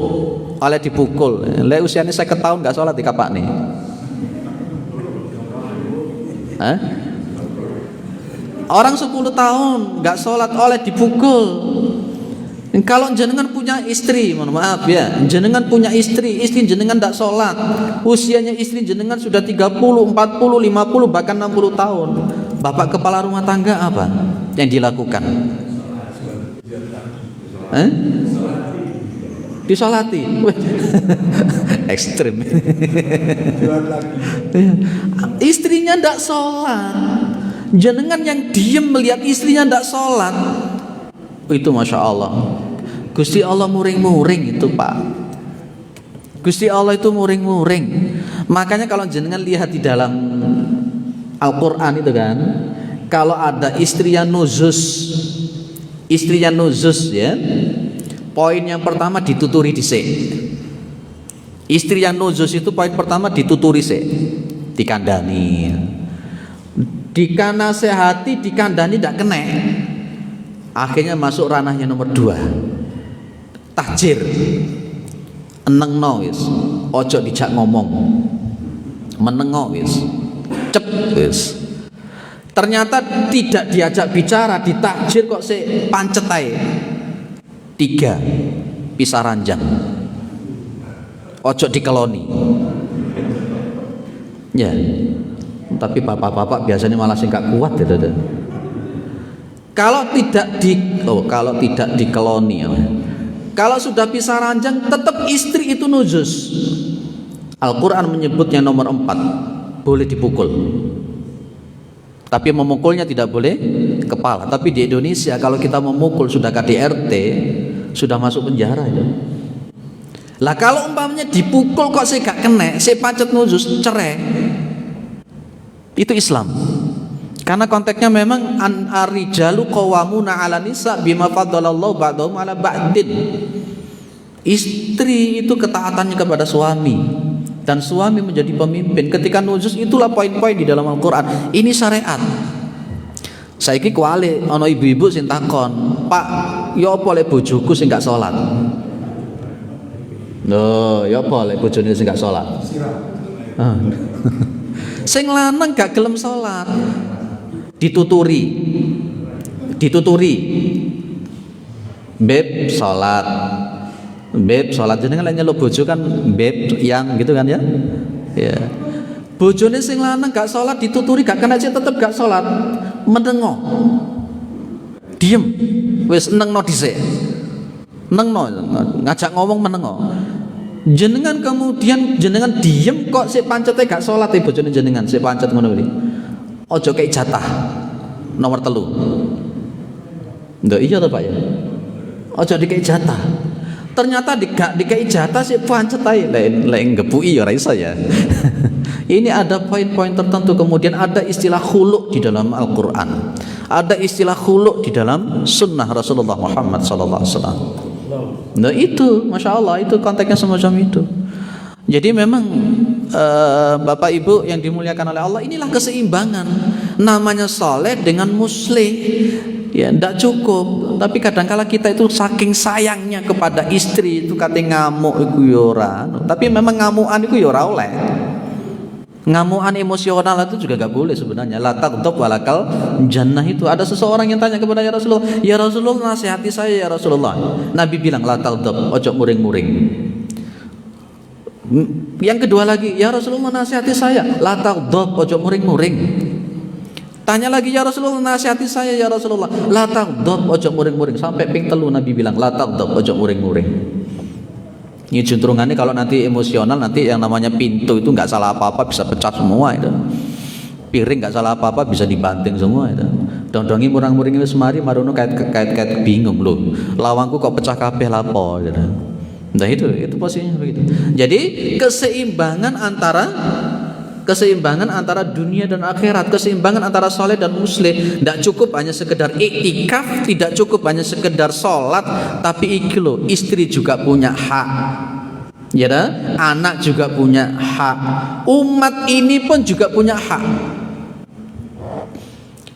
oleh dipukul. Le usianya 50 tahun nggak sholat di kapak nih. Orang 10 tahun nggak sholat oleh dipukul. Kalau jenengan punya istri, mohon maaf ya, jenengan punya istri jenengan tidak sholat, usianya istri jenengan sudah 30, 40, 50, bahkan 60 tahun, bapak kepala rumah tangga apa yang dilakukan? Disolati. Ekstrim. Istrinya tidak sholat, jenengan yang diem melihat istrinya tidak sholat, itu Masya Allah. Gusti Allah muring-muring itu, Pak. Gusti Allah itu muring-muring. Makanya kalau jenengan lihat di dalam Al-Quran itu kan, kalau ada istrinya nuzus ya, poin yang pertama dituturi dhisik. Istri yang nuzus itu poin pertama dituturi sik, dikandani, dikanasehati, dikandani tidak kena. Akhirnya masuk ranahnya nomor 2, tahjir, enengno wis, ojo dijak ngomong, menengo wis, cep wis. Ternyata tidak diajak bicara, ditahjir kok pancet ae. 3, pisah ranjang, ojo dikeloni. Ya, tapi bapak-bapak biasanya malah sing gak kuat gitu. Kalau tidak dikeloni, kalau sudah pisah ranjang tetap istri itu nuzus. Al-Quran menyebut yang nomor 4 boleh dipukul, tapi memukulnya tidak boleh kepala. Tapi di Indonesia kalau kita memukul sudah KDRT, sudah masuk penjara itu. Lah kalau umpamanya dipukul kok saya gak kena, saya pacet nuzus, cerai. Itu Islam. Karena konteksnya memang ar-rijalu qawwamuna 'ala nisa bima faddalallahu ba'dahum 'ala ba'din. Istri itu ketaatannya kepada suami dan suami menjadi pemimpin. Ketika nuzus itulah poin-poin di dalam Al-Qur'an. Ini syariat. Saiki kuwale ana ibu-ibu sing takon, "Pak, ya apa lek bojoku sing gak salat?" Loh, ya apa lek bojone sing gak salat? Sing lanang gak gelem salat, dituturi, beb sholat, jenengan lek nyeluk bojo kan beb yang gitu kan ya, ya. Bojone sing lanang gak sholat dituturi gak kena cek tetep gak sholat, menengo, diem, wes nengno dhisik, nengno, ngajak ngomong menengo. Jenengan kemudian jenengan diem kok sik pancete gak sholat bojone jenengan sik pancet ngono kuwi. Ojo kayak jatah nomor 3. Ndak iya toh Pak ya. Ojo dikei jatah. Ternyata dikai jatah sih pancet ae lek ngepui ya ora iso ya. Ini ada poin-poin tertentu. Kemudian ada istilah khulu' di dalam Al-Qur'an. Ada istilah khulu' di dalam sunnah Rasulullah Muhammad sallallahu alaihi wasallam. Nah itu, Masya Allah, itu konteksnya semacam itu. Jadi memang Bapak Ibu yang dimuliakan oleh Allah, inilah keseimbangan. Namanya soleh dengan muslih, ya tidak cukup. Tapi kadangkala kita itu saking sayangnya kepada istri itu kate ngamuk iku ya ora. Tapi memang ngamukan iku ya ora oleh. Ngamukan emosional itu juga gak boleh sebenarnya. La taghdab walakal jannah itu. Ada seseorang yang tanya kepada ya Rasulullah, "Ya Rasulullah, nasihati saya ya Rasulullah." Nabi bilang, "La taghdab, ojo muring-muring." Yang kedua lagi, "Ya Rasulullah, nasihati saya." "La taghdab, ojo muring-muring." Tanya lagi, "Ya Rasulullah, nasihati saya ya Rasulullah." "La taghdab, ojo muring-muring." Sampai ping telu Nabi bilang, "La taghdab, ojo muring-muring." Ini juntrungannya kalau nanti emosional, nanti yang namanya pintu itu nggak salah apa-apa bisa pecah semua itu. Piring nggak salah apa-apa bisa dibanting semua itu. Dong-dongi murang-muring itu semari marono kait bingung loh. Lawangku kok pecah kabeh lapo gitu. Nah itu posisinya begitu. Jadi keseimbangan antara dunia dan akhirat, keseimbangan antara soleh dan muslim. Tidak cukup hanya sekedar iktikaf, tidak cukup hanya sekedar sholat, tapi iki loh, istri juga punya hak, ya dah? Anak juga punya hak, umat ini pun juga punya hak.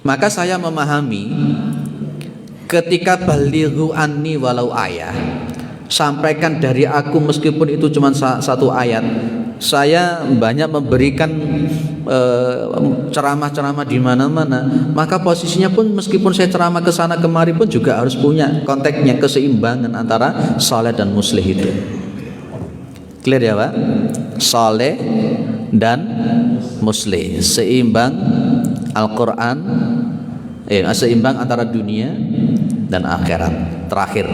Maka saya memahami ketika balighu anni walau ayat, sampaikan dari aku meskipun itu cuma satu ayat. Saya banyak memberikan ceramah-ceramah di mana-mana, maka posisinya pun meskipun saya ceramah ke sana kemari pun juga harus punya konteksnya, keseimbangan antara saleh dan muslih itu. Clear ya Pak? Saleh dan muslih, seimbang Al-Quran, seimbang antara dunia dan akhirat. Terakhir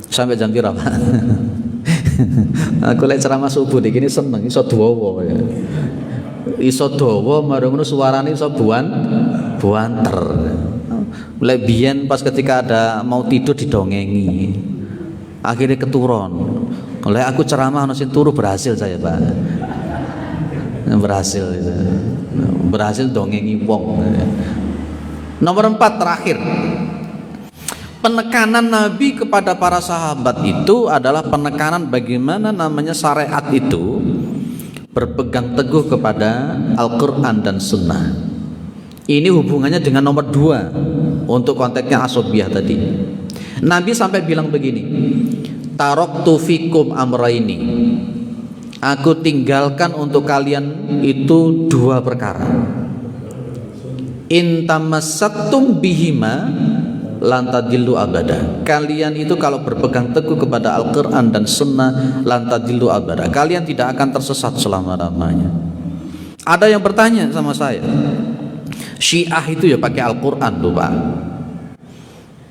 sampai jam berapa? Aku lek ceramah subuh nih gini seneng iso dawa ya. Iso dawa marang ngono suarane iso buanter. Lek biyen pas ketika ada mau tidur didongengi. Akhirnya keturun. Lek aku ceramah ono sing turu berhasil saya, Pak. Berhasil itu. Berhasil dongengi wong. Nomor 4 terakhir. Penekanan Nabi kepada para sahabat itu adalah penekanan bagaimana namanya syariat itu berpegang teguh kepada Al-Quran dan Sunnah. Ini hubungannya dengan nomor 2 untuk konteksnya asobiyah tadi. Nabi sampai bilang begini, "Taraktu fikum amraini." Aku tinggalkan untuk kalian itu 2 perkara. In tamassaktum bihima lantadillu abada. Kalian itu kalau berpegang teguh kepada Al-Quran dan Sunnah, lantadillu abada, kalian tidak akan tersesat selama-lamanya. Ada yang bertanya sama saya, Syiah itu ya pakai Al-Quran loh Pak.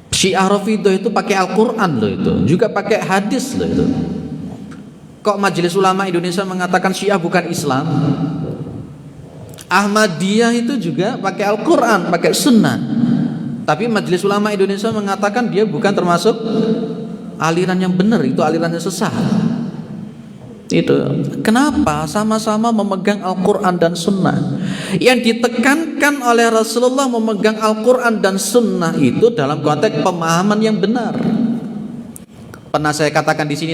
Syiah Rafidhah itu pakai Al-Quran loh, itu juga pakai hadis loh itu. Kok Majelis Ulama Indonesia mengatakan Syiah bukan Islam? Ahmadiyah itu juga pakai Al-Quran, pakai Sunnah. Tapi Majelis Ulama Indonesia mengatakan dia bukan termasuk aliran yang benar, itu alirannya sesat. Itu kenapa? Sama-sama memegang Al-Quran dan Sunnah. Yang ditekankan oleh Rasulullah memegang Al-Quran dan Sunnah itu dalam konteks pemahaman yang benar. Pernah saya katakan di sini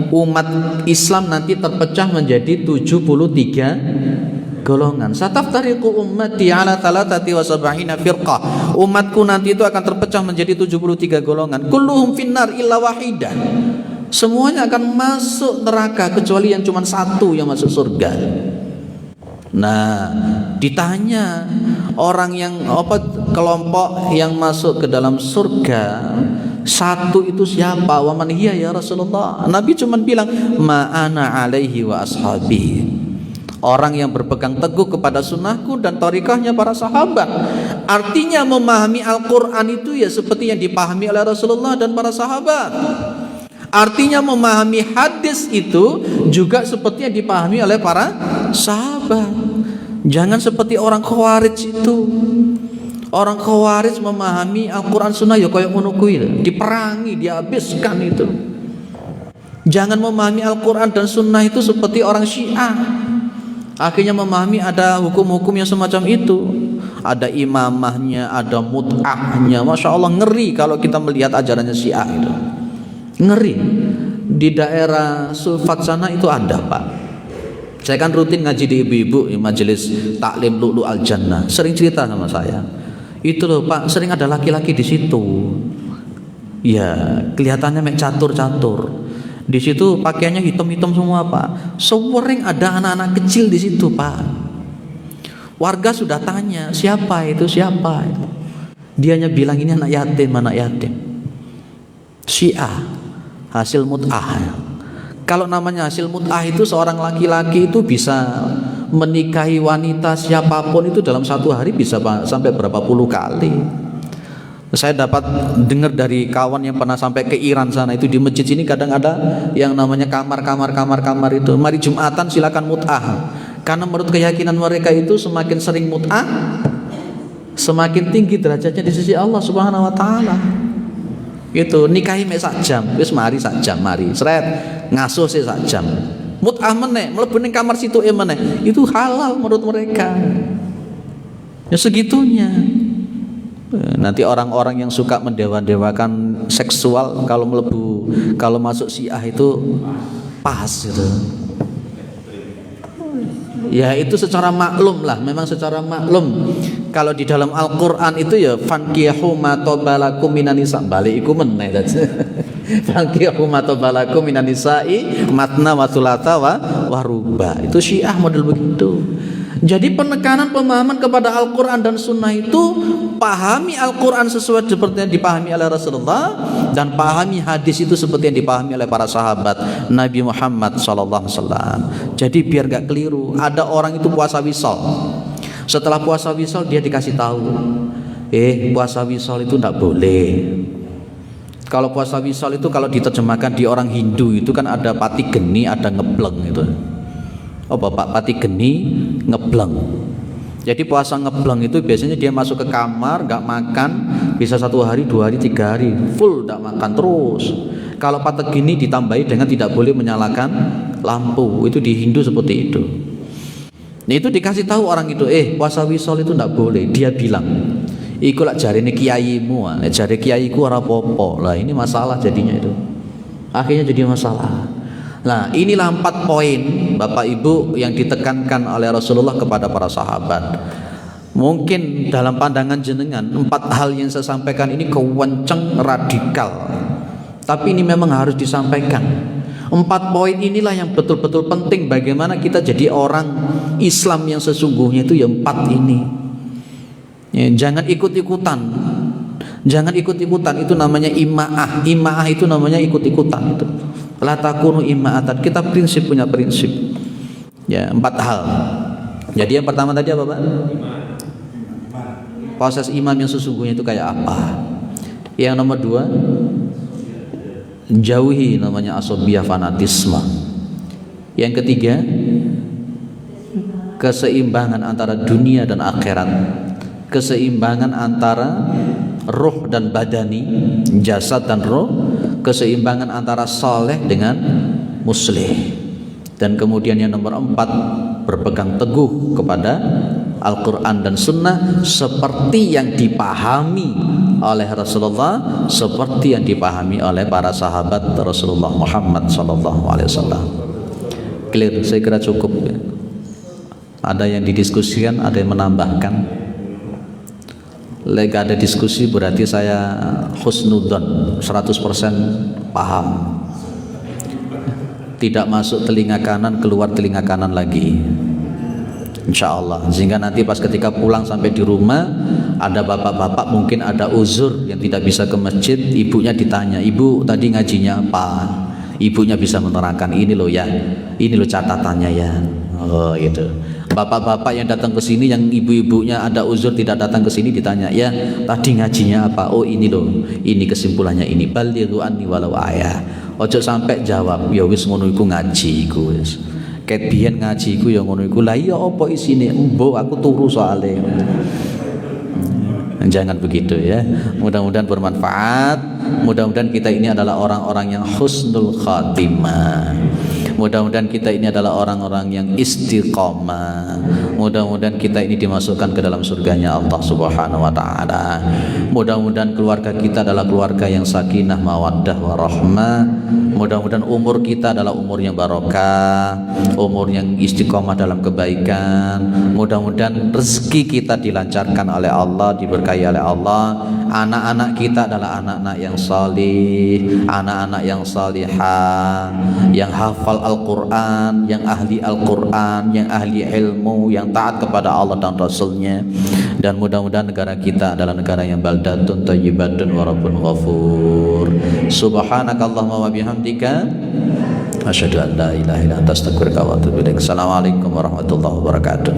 umat Islam nanti terpecah menjadi 73 golongan. Sataftariqu ummati ala 73 firqah. Umatku nanti itu akan terpecah menjadi 73 golongan. Kulluhum finnar illa wahidah. Semuanya akan masuk neraka kecuali yang cuma satu yang masuk surga. Nah, ditanya orang yang kelompok yang masuk ke dalam surga, satu itu siapa? Wa man hiya ya Rasulullah? Nabi cuma bilang ma ana alaihi wa ashabi. Orang yang berpegang teguh kepada sunnahku dan tarikhahnya para sahabat. Artinya memahami Al-Quran itu ya seperti yang dipahami oleh Rasulullah dan para sahabat. Artinya memahami hadis itu juga seperti yang dipahami oleh para sahabat. Jangan seperti orang Khawarij itu. Orang Khawarij memahami Al-Quran Sunnah ya kayak ngono kuwi, diperangi, dihabiskan itu. Jangan memahami Al-Quran dan Sunnah itu seperti orang Syiah. Akhirnya memahami ada hukum-hukum yang semacam itu. Ada imamahnya, ada mut'ahnya. Masya Allah, ngeri kalau kita melihat ajarannya Syiah itu. Ngeri. Di daerah Sulfat sana itu ada, Pak. Saya kan rutin ngaji di ibu-ibu majelis taklim Lu'lu' Al-Jannah. Sering cerita sama saya. Itu loh, Pak, sering ada laki-laki di situ. Ya, kelihatannya mek catur-catur. Di situ pakaiannya hitam-hitam semua, Pak. Sering ada anak-anak kecil di situ, Pak. Warga sudah tanya, siapa itu, siapa itu. Dianya bilang ini anak yatim, anak yatim. Syiah, hasil mut'ah. Kalau namanya hasil mut'ah itu seorang laki-laki itu bisa menikahi wanita siapapun itu dalam satu hari bisa sampai berapa puluh kali. Saya dapat dengar dari kawan yang pernah sampai ke Iran sana, itu di masjid sini kadang ada yang namanya kamar itu. Mari Jumatan silakan mut'ah. Karena menurut keyakinan mereka itu semakin sering mut'ah, semakin tinggi derajatnya di sisi Allah Subhanahu wa taala. Itu nikahi mek sak jam, wis mari sak jam, mari. Sret ngasuh sih sak jam. Mut'ah meneh, mlebu ning kamar situ meneh. Itu halal menurut mereka. Ya segitunya. Nanti orang-orang yang suka mendewa-dewakan seksual kalau masuk Syiah itu pas gitu. Ya itu secara maklum lah, memang secara maklum. Kalau di dalam Al-Qur'an itu ya fankihu ma tabalakum minan nisa, balik iku meneh tadi. Fankihu ma tabalakum minan nisa'i matna wa thulatha wa ruba. Itu Syiah model begitu. Jadi penekanan pemahaman kepada Al-Quran dan Sunnah itu, pahami Al-Quran sesuai seperti yang dipahami oleh Rasulullah, dan pahami hadis itu seperti yang dipahami oleh para sahabat Nabi Muhammad SAW. Jadi biar gak keliru, ada orang itu puasa wisol. Setelah puasa wisol dia dikasih tahu, puasa wisol itu gak boleh. Kalau puasa wisol itu kalau diterjemahkan di orang Hindu itu kan ada pati geni, ada ngebleng itu. Oh bapak pati geni ngebleng. Jadi puasa ngebleng itu biasanya dia masuk ke kamar gak makan, bisa 1 hari, 2 hari, 3 hari full gak makan terus. Kalau pati geni ditambahi dengan tidak boleh menyalakan lampu, itu di Hindu seperti itu. Nah, itu dikasih tahu orang itu, puasa wisol itu gak boleh. Dia bilang, iku lak jarine kiaimu, jare kiaiku ora apa-apa. Lah ini masalah jadinya itu. Akhirnya jadi masalah. Nah inilah 4 poin Bapak Ibu yang ditekankan oleh Rasulullah kepada para sahabat. Mungkin dalam pandangan jenengan 4 hal yang saya sampaikan ini kewenceng radikal, tapi ini memang harus disampaikan. 4 poin inilah yang betul-betul penting bagaimana kita jadi orang Islam yang sesungguhnya itu ya 4 ini ya, jangan ikut-ikutan. Jangan ikut-ikutan, itu namanya ima'ah. Ima'ah itu namanya ikut-ikutan itu. La takunu ima'atan. Kita punya prinsip. Ya, 4 hal. Jadi yang pertama tadi apa, Pak? Proses imam yang sesungguhnya itu kayak apa? Yang nomor 2, jauhi namanya asabiyah, fanatisme. Yang ketiga, keseimbangan antara dunia dan akhirat. Keseimbangan antara ruh dan badani, jasad dan ruh, keseimbangan antara saleh dengan muslih. Dan kemudian yang nomor 4, berpegang teguh kepada Al-Quran dan Sunnah seperti yang dipahami oleh Rasulullah, seperti yang dipahami oleh para sahabat Rasulullah Muhammad SAW. Clear, saya kira cukup ya. Ada yang didiskusikan, ada yang menambahkan. Lega ada diskusi berarti saya husnudzon 100% paham. Tidak masuk telinga kanan, keluar telinga kanan lagi, insya Allah. Sehingga nanti pas ketika pulang sampai di rumah, ada bapak-bapak mungkin ada uzur yang tidak bisa ke masjid, ibunya ditanya, ibu tadi ngajinya apa? Ibunya bisa menerangkan, ini loh ya, ini loh catatannya ya. Oh gitu. Bapak-bapak yang datang ke sini, yang ibu-ibunya ada uzur tidak datang ke sini, ditanya, ya tadi ngajinya apa? Oh ini loh, ini kesimpulannya ini. Balighu anni walau ayah. Ojo sampai jawab, ya wis ngono iku ngaji iku wis. Ket biyen ngaji iku ya ngono iku. Lah iya apa isine? Mbok aku turu soalé. Jangan begitu ya. Mudah-mudahan bermanfaat. Mudah-mudahan kita ini adalah orang-orang yang husnul khatimah. Mudah-mudahan kita ini adalah orang-orang yang istiqomah. Mudah-mudahan kita ini dimasukkan ke dalam surganya Allah Subhanahu wa taala. Mudah-mudahan keluarga kita adalah keluarga yang sakinah, mawaddah, warahmah. Mudah-mudahan umur kita adalah umur yang barokah, umur yang istiqomah dalam kebaikan. Mudah-mudahan rezeki kita dilancarkan oleh Allah, diberkahi oleh Allah. Anak-anak kita adalah anak-anak yang salih, anak-anak yang salihah, yang hafal Al-Quran, yang ahli Al-Quran, yang ahli ilmu, yang taat kepada Allah dan Rasulnya. Dan mudah-mudahan negara kita adalah negara yang baldatun thayyibatun wa rabbun ghafur. Subhanakallahumma wa bihamdika asyhadu an la ilaha illa anta astaghfiruka wa atubu ilaik. Assalamualaikum warahmatullahi wabarakatuh.